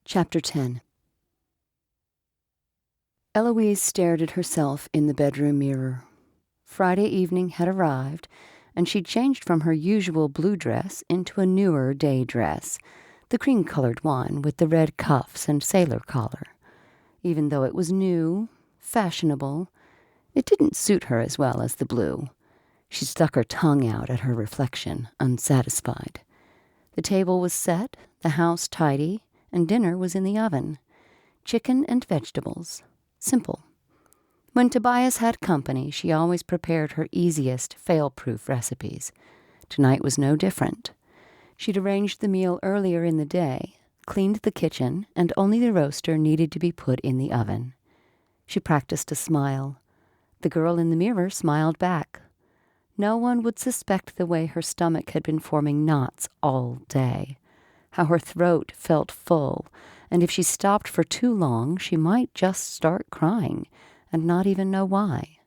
Chapter 10. Eloise stared at herself in the bedroom mirror. Friday evening had arrived, and she'd changed from her usual blue dress into a newer day dress, the cream-colored one with the red cuffs and sailor collar. Even though it was new, fashionable, it didn't suit her as well as the blue. She stuck her tongue out at her reflection, unsatisfied. The table was set, the house tidy, and dinner was in the oven. Chicken and vegetables. Simple. When Tobias had company, she always prepared her easiest, fail-proof recipes. Tonight was no different. She'd arranged the meal earlier in the day, cleaned the kitchen, and only the roaster needed to be put in the oven. She practiced a smile. The girl in the mirror smiled back. No one would suspect the way her stomach had been forming knots all day, how her throat felt full, and if she stopped for too long, she might just start crying and not even know why.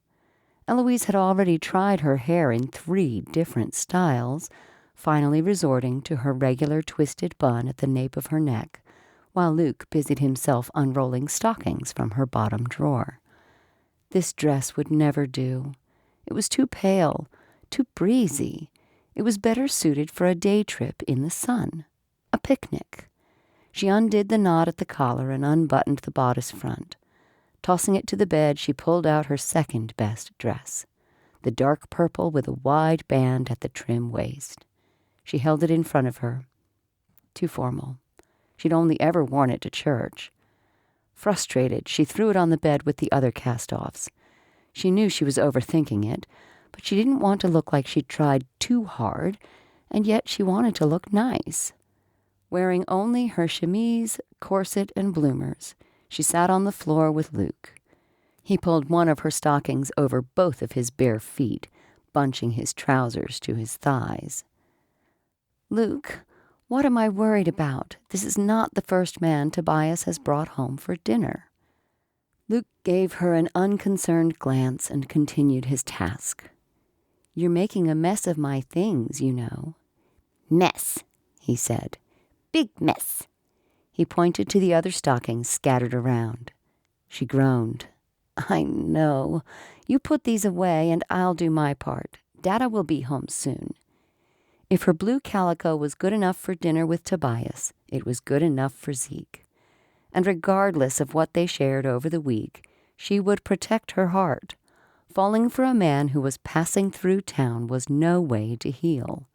Eloise had already tried her hair in 3 different styles, finally resorting to her regular twisted bun at the nape of her neck, while Luke busied himself unrolling stockings from her bottom drawer. This dress would never do. It was too pale, too breezy. It was better suited for a day trip in the sun, a picnic. She undid the knot at the collar and unbuttoned the bodice front. Tossing it to the bed, she pulled out her second-best dress, the dark purple with a wide band at the trim waist. She held it in front of her. Too formal. She'd only ever worn it to church. Frustrated, she threw it on the bed with the other cast-offs. She knew she was overthinking it, but she didn't want to look like she'd tried too hard, and yet she wanted to look nice. Wearing only her chemise, corset, and bloomers, she sat on the floor with Luke. He pulled one of her stockings over both of his bare feet, bunching his trousers to his thighs. "Luke, what am I worried about? This is not the first man Tobias has brought home for dinner." Luke gave her an unconcerned glance and continued his task. "You're making a mess of my things, you know." "Mess," he said. "Big mess." He pointed to the other stockings scattered around. She groaned. "I know. You put these away and I'll do my part. Dada will be home soon." If her blue calico was good enough for dinner with Tobias, it was good enough for Zeke. And regardless of what they shared over the week, she would protect her heart. Falling for a man who was passing through town was no way to heal.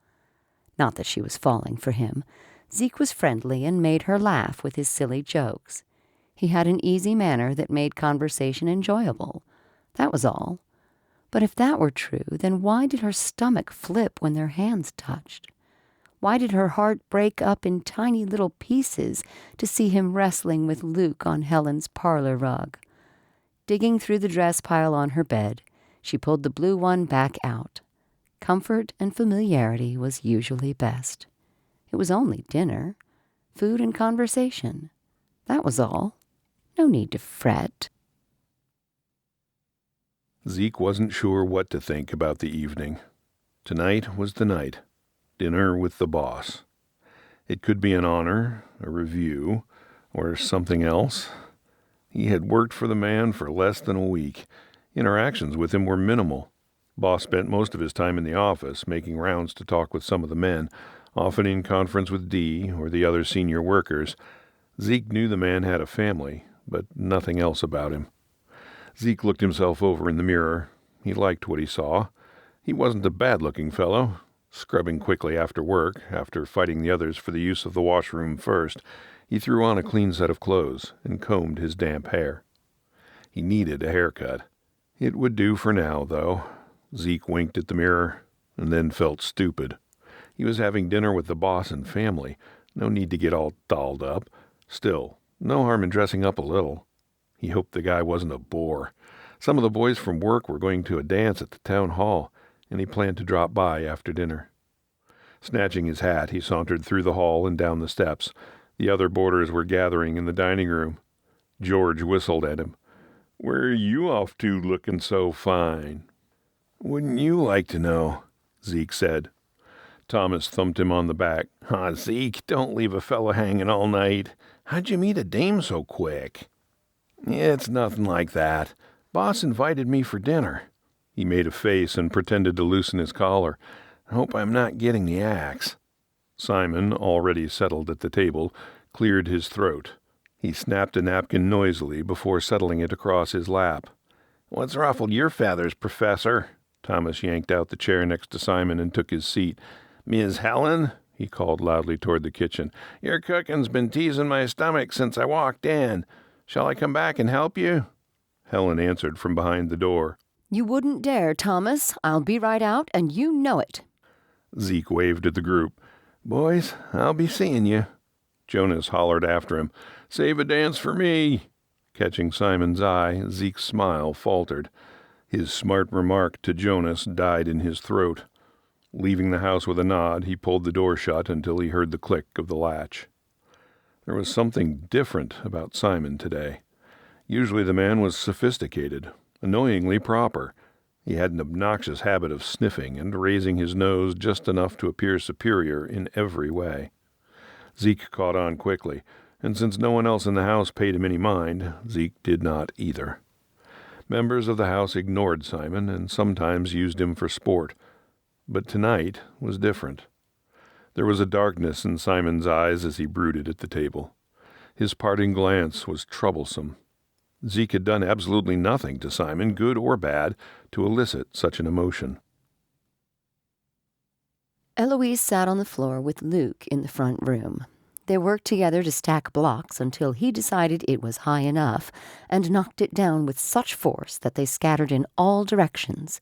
Not that she was falling for him. Zeke was friendly and made her laugh with his silly jokes. He had an easy manner that made conversation enjoyable. That was all. But if that were true, then why did her stomach flip when their hands touched? Why did her heart break up in tiny little pieces to see him wrestling with Luke on Helen's parlor rug? Digging through the dress pile on her bed, she pulled the blue one back out. Comfort and familiarity was usually best. It was only dinner, food and conversation. That was all. No need to fret. Zeke wasn't sure what to think about the evening. Tonight was the night. Dinner with the boss. It could be an honor, a review, or something else. He had worked for the man for less than a week. Interactions with him were minimal. Boss spent most of his time in the office, making rounds to talk with some of the men, often in conference with Dee or the other senior workers. Zeke knew the man had a family, but nothing else about him. Zeke looked himself over in the mirror. He liked what he saw. He wasn't a bad-looking fellow. Scrubbing quickly after work, after fighting the others for the use of the washroom first, he threw on a clean set of clothes and combed his damp hair. He needed a haircut. It would do for now, though. Zeke winked at the mirror and then felt stupid. He was having dinner with the boss and family. No need to get all dolled up. Still, no harm in dressing up a little. He hoped the guy wasn't a bore. Some of the boys from work were going to a dance at the town hall, and he planned to drop by after dinner. Snatching his hat, he sauntered through the hall and down the steps. The other boarders were gathering in the dining room. George whistled at him. "Where are you off to looking so fine?" "Wouldn't you like to know?" Zeke said. Thomas thumped him on the back. "Zeke, don't leave a fellow hanging all night. How'd you meet a dame so quick? It's nothing like that. Boss invited me for dinner. He made a face and pretended to loosen his collar. I hope I'm not getting the axe. Simon, already settled at the table, cleared his throat. He snapped a napkin noisily before settling it across his lap. What's ruffled your feathers, Professor? Thomas yanked out the chair next to Simon and took his seat. Ms. Helen, he called loudly toward the kitchen, your cooking's been teasing my stomach since I walked in. Shall I come back and help you? Helen answered from behind the door. You wouldn't dare, Thomas. I'll be right out, and you know it. Zeke waved at the group. Boys, I'll be seeing you. Jonas hollered after him. Save a dance for me. Catching Simon's eye, Zeke's smile faltered. His smart remark to Jonas died in his throat. Leaving the house with a nod, he pulled the door shut until he heard the click of the latch. There was something different about Simon today. Usually the man was sophisticated, annoyingly proper. He had an obnoxious habit of sniffing and raising his nose just enough to appear superior in every way. Zeke caught on quickly, and since no one else in the house paid him any mind, Zeke did not either. Members of the house ignored Simon and sometimes used him for sport, but tonight was different. There was a darkness in Simon's eyes as he brooded at the table. His parting glance was troublesome. Zeke had done absolutely nothing to Simon, good or bad, to elicit such an emotion. Eloise sat on the floor with Luke in the front room. They worked together to stack blocks until he decided it was high enough and knocked it down with such force that they scattered in all directions.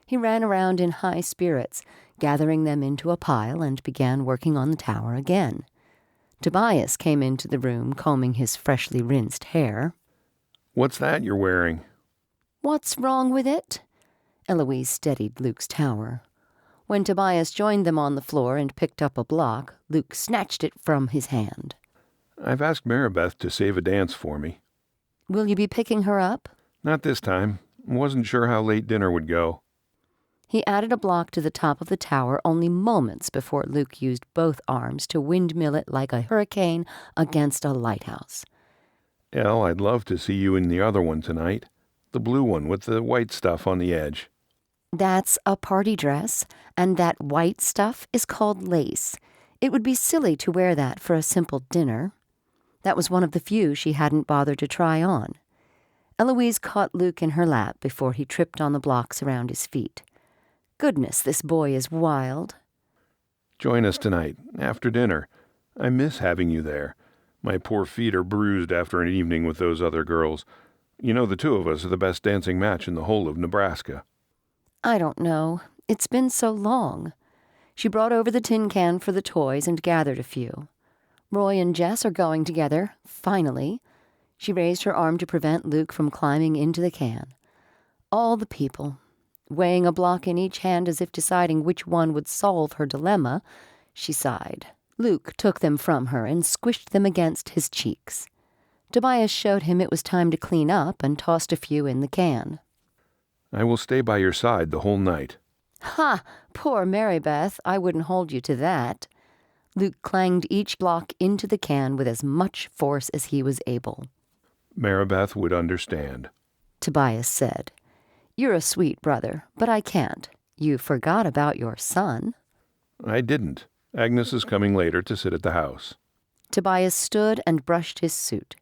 He ran around in high spirits, gathering them into a pile, and began working on the tower again. Tobias came into the room, combing his freshly rinsed hair. What's that you're wearing? What's wrong with it? Eloise steadied Luke's tower. When Tobias joined them on the floor and picked up a block, Luke snatched it from his hand. I've asked Maribeth to save a dance for me. Will you be picking her up? Not this time. Wasn't sure how late dinner would go. He added a block to the top of the tower only moments before Luke used both arms to windmill it like a hurricane against a lighthouse. Elle, I'd love to see you in the other one tonight. The blue one with the white stuff on the edge. That's a party dress, and that white stuff is called lace. It would be silly to wear that for a simple dinner. That was one of the few she hadn't bothered to try on. Eloise caught Luke in her lap before he tripped on the blocks around his feet. Goodness, this boy is wild. Join us tonight, after dinner. I miss having you there. My poor feet are bruised after an evening with those other girls. You know the two of us are the best dancing match in the whole of Nebraska. I don't know. It's been so long. She brought over the tin can for the toys and gathered a few. Roy and Jess are going together, finally. She raised her arm to prevent Luke from climbing into the can. All the people. Weighing a block in each hand as if deciding which one would solve her dilemma, she sighed. Luke took them from her and squished them against his cheeks. Tobias showed him it was time to clean up and tossed a few in the can. I will stay by your side the whole night. Ha! Poor Maribeth, I wouldn't hold you to that. Luke clanged each block into the can with as much force as he was able. Maribeth would understand. Tobias said, You're a sweet brother, but I can't. You forgot about your son. I didn't. Agnes is coming later to sit at the house. Tobias stood and brushed his suit.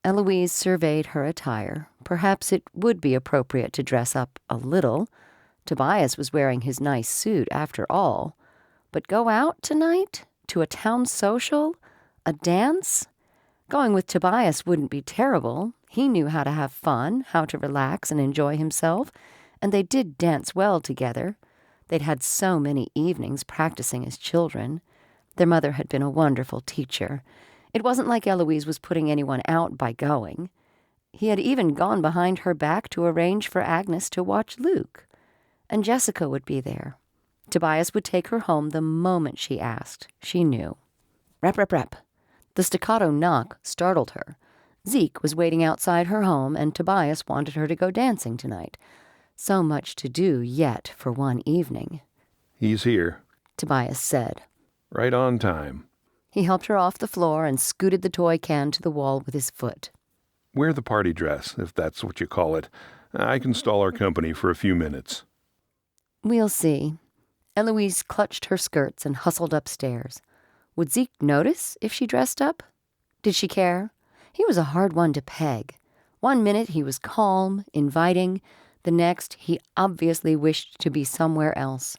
Eloise surveyed her attire. Perhaps it would be appropriate to dress up a little. Tobias was wearing his nice suit after all. But go out tonight? To a town social? A dance? Going with Tobias wouldn't be terrible. He knew how to have fun, how to relax and enjoy himself, and they did dance well together. They'd had so many evenings practicing as children. Their mother had been a wonderful teacher. It wasn't like Eloise was putting anyone out by going. He had even gone behind her back to arrange for Agnes to watch Luke. And Jessica would be there. Tobias would take her home the moment she asked. She knew. Rap, rap, rap. The staccato knock startled her. Zeke was waiting outside her home, and Tobias wanted her to go dancing tonight. So much to do yet for one evening. He's here, Tobias said. Right on time. He helped her off the floor and scooted the toy can to the wall with his foot. Wear the party dress, if that's what you call it. I can stall our company for a few minutes. We'll see. Eloise clutched her skirts and hustled upstairs. Would Zeke notice if she dressed up? Did she care? He was a hard one to peg. One minute he was calm, inviting. The next, he obviously wished to be somewhere else.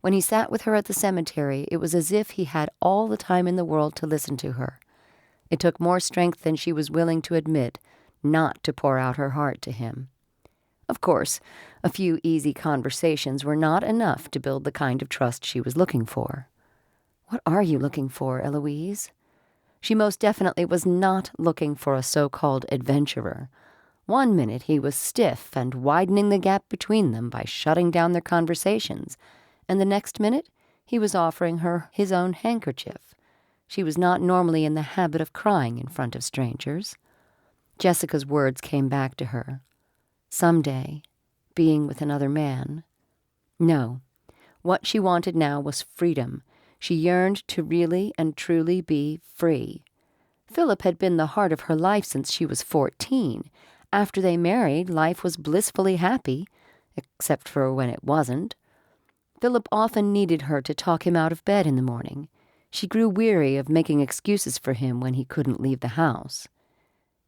When he sat with her at the cemetery, it was as if he had all the time in the world to listen to her. It took more strength than she was willing to admit not to pour out her heart to him. Of course, a few easy conversations were not enough to build the kind of trust she was looking for. What are you looking for, Eloise? She most definitely was not looking for a so-called adventurer. One minute he was stiff and widening the gap between them by shutting down their conversations, and the next minute he was offering her his own handkerchief. She was not normally in the habit of crying in front of strangers. Jessica's words came back to her. Someday, being with another man. No, what she wanted now was freedom. She yearned to really and truly be free. Philip had been the heart of her life since she was 14. After they married, life was blissfully happy, except for when it wasn't. Philip often needed her to talk him out of bed in the morning. She grew weary of making excuses for him when he couldn't leave the house.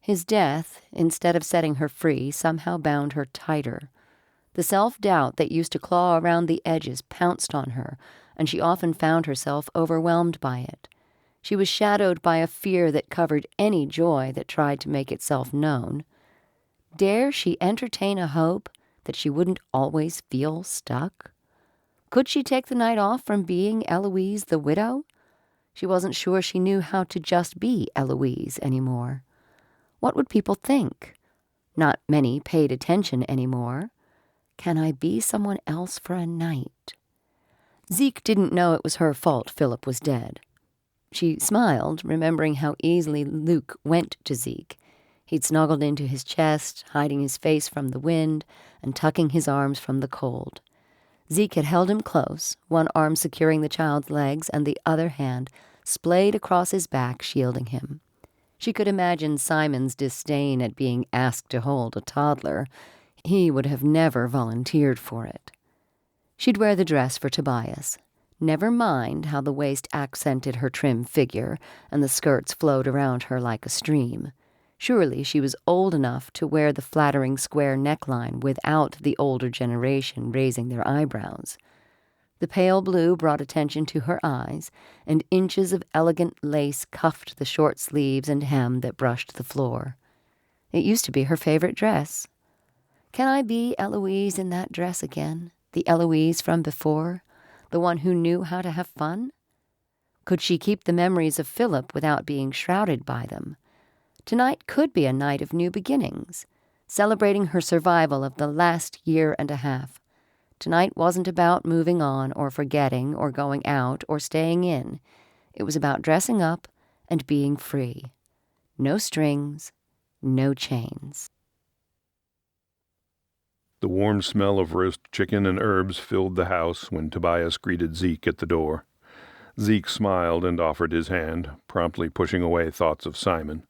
His death, instead of setting her free, somehow bound her tighter. The self-doubt that used to claw around the edges pounced on her, and she often found herself overwhelmed by it. She was shadowed by a fear that covered any joy that tried to make itself known. Dare she entertain a hope that she wouldn't always feel stuck? Could she take the night off from being Eloise the widow? She wasn't sure she knew how to just be Eloise anymore. What would people think? Not many paid attention anymore. Can I be someone else for a night? Zeke didn't know it was her fault Philip was dead. She smiled, remembering how easily Luke went to Zeke. He'd snuggled into his chest, hiding his face from the wind and tucking his arms from the cold. Zeke had held him close, one arm securing the child's legs and the other hand splayed across his back, shielding him. She could imagine Simon's disdain at being asked to hold a toddler. He would have never volunteered for it. She'd wear the dress for Tobias. Never mind how the waist accented her trim figure and the skirts flowed around her like a stream. Surely she was old enough to wear the flattering square neckline without the older generation raising their eyebrows. The pale blue brought attention to her eyes, and inches of elegant lace cuffed the short sleeves and hem that brushed the floor. It used to be her favorite dress. Can I be Eloise in that dress again? The Eloise from before? The one who knew how to have fun? Could she keep the memories of Philip without being shrouded by them? Tonight could be a night of new beginnings, celebrating her survival of the last year and a half. Tonight wasn't about moving on or forgetting or going out or staying in. It was about dressing up and being free. No strings, no chains. The warm smell of roast chicken and herbs filled the house when Tobias greeted Zeke at the door. Zeke smiled and offered his hand, promptly pushing away thoughts of Simon.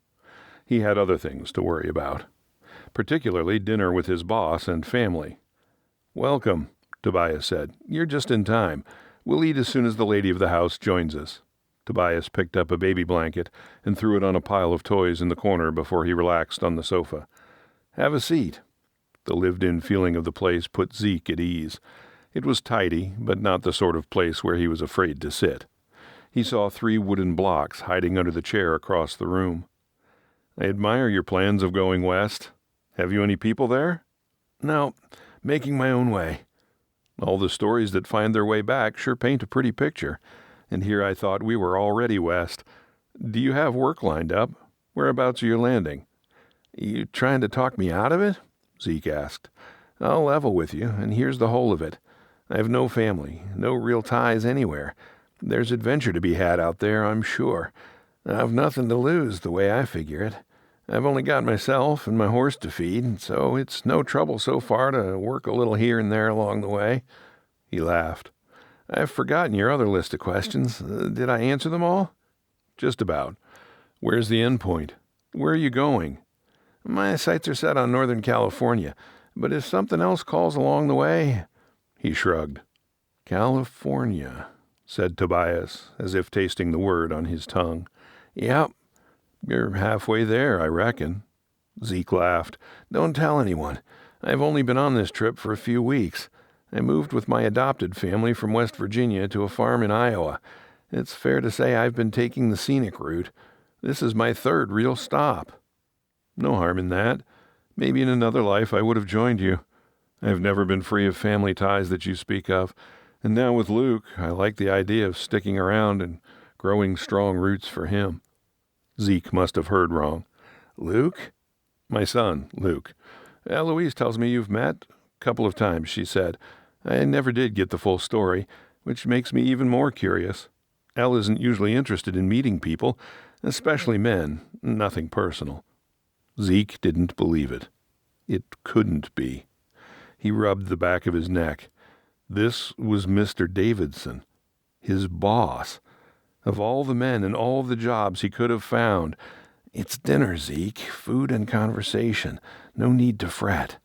He had other things to worry about, particularly dinner with his boss and family. "Welcome," Tobias said. "You're just in time. We'll eat as soon as the lady of the house joins us." Tobias picked up a baby blanket and threw it on a pile of toys in the corner before he relaxed on the sofa. "Have a seat." The lived-in feeling of the place put Zeke at ease. It was tidy, but not the sort of place where he was afraid to sit. He saw 3 wooden blocks hiding under the chair across the room. "I admire your plans of going west. Have you any people there?" "No, making my own way." "All the stories that find their way back sure paint a pretty picture. And here I thought we were already west. Do you have work lined up? Whereabouts are you landing?" "You trying to talk me out of it?" Zeke asked. "I'll level with you, and here's the whole of it. I have no family, no real ties anywhere. There's adventure to be had out there, I'm sure. I've nothing to lose, the way I figure it. I've only got myself and my horse to feed, so it's no trouble so far to work a little here and there along the way." He laughed. "I've forgotten your other list of questions. Did I answer them all?" Just about. Where's the end point? Where are you going? My sights are set on Northern California, but if something else calls along the way... He shrugged. California, said Tobias, as if tasting the word on his tongue. Yep, you're halfway there, I reckon. Zeke laughed. Don't tell anyone. I've only been on this trip for a few weeks. I moved with my adopted family from West Virginia to a farm in Iowa. It's fair to say I've been taking the scenic route. This is my third real stop. No harm in that. Maybe in another life I would have joined you. I have never been free of family ties that you speak of, and now with Luke, I like the idea of sticking around and growing strong roots for him. Zeke must have heard wrong. Luke? My son, Luke. Eloise tells me you've met. A couple of times, she said. I never did get the full story, which makes me even more curious. Elle isn't usually interested in meeting people, especially men, nothing personal. Zeke didn't believe it. It couldn't be. He rubbed the back of his neck. This was Mr. Davidson, his boss. Of all the men and all the jobs he could have found, it's dinner, Zeke, food and conversation. No need to fret.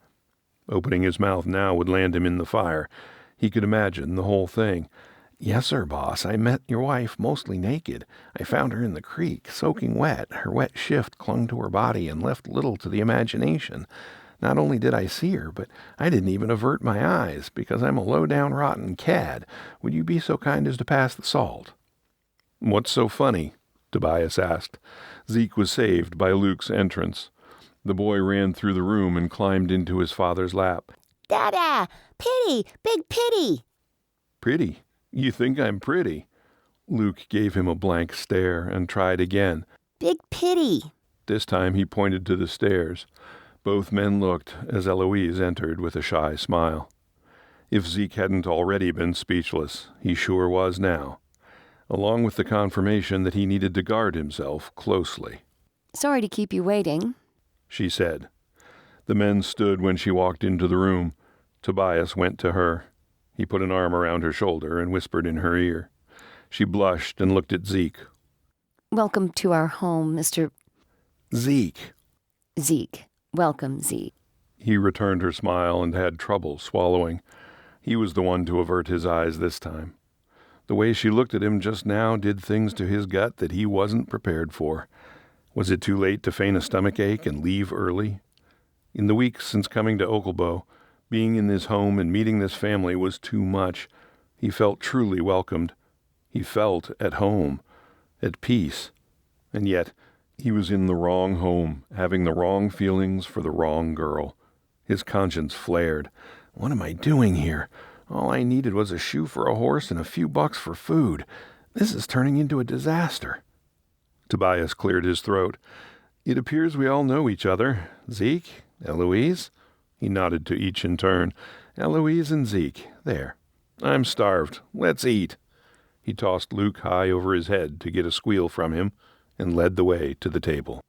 Opening his mouth now would land him in the fire. He could imagine the whole thing. Yes, sir, boss. I met your wife mostly naked. I found her in the creek, soaking wet. Her wet shift clung to her body and left little to the imagination. Not only did I see her, but I didn't even avert my eyes, because I'm a low-down rotten cad. Would you be so kind as to pass the salt? What's so funny? Tobias asked. Zeke was saved by Luke's entrance. The boy ran through the room and climbed into his father's lap. Dada! Pity! Big pity! Pretty? You think I'm pretty? Luke gave him a blank stare and tried again. Big pity! This time he pointed to the stairs. Both men looked as Eloise entered with a shy smile. If Zeke hadn't already been speechless, he sure was now, along with the confirmation that he needed to guard himself closely. Sorry to keep you waiting, she said. The men stood when she walked into the room. Tobias went to her. He put an arm around her shoulder and whispered in her ear. She blushed and looked at Zeke. Welcome to our home, Mr. Zeke. Zeke. Welcome, Zeke. He returned her smile and had trouble swallowing. He was the one to avert his eyes this time. The way she looked at him just now did things to his gut that he wasn't prepared for. Was it too late to feign a stomach ache and leave early? In the weeks since coming to Oglebo, being in this home and meeting this family was too much. He felt truly welcomed. He felt at home, at peace. And yet, he was in the wrong home, having the wrong feelings for the wrong girl. His conscience flared. What am I doing here? All I needed was a shoe for a horse and a few bucks for food. This is turning into a disaster. Tobias cleared his throat. It appears we all know each other. Zeke? Eloise? He nodded to each in turn. Eloise and Zeke. There. I'm starved. Let's eat. He tossed Luke high over his head to get a squeal from him and led the way to the table.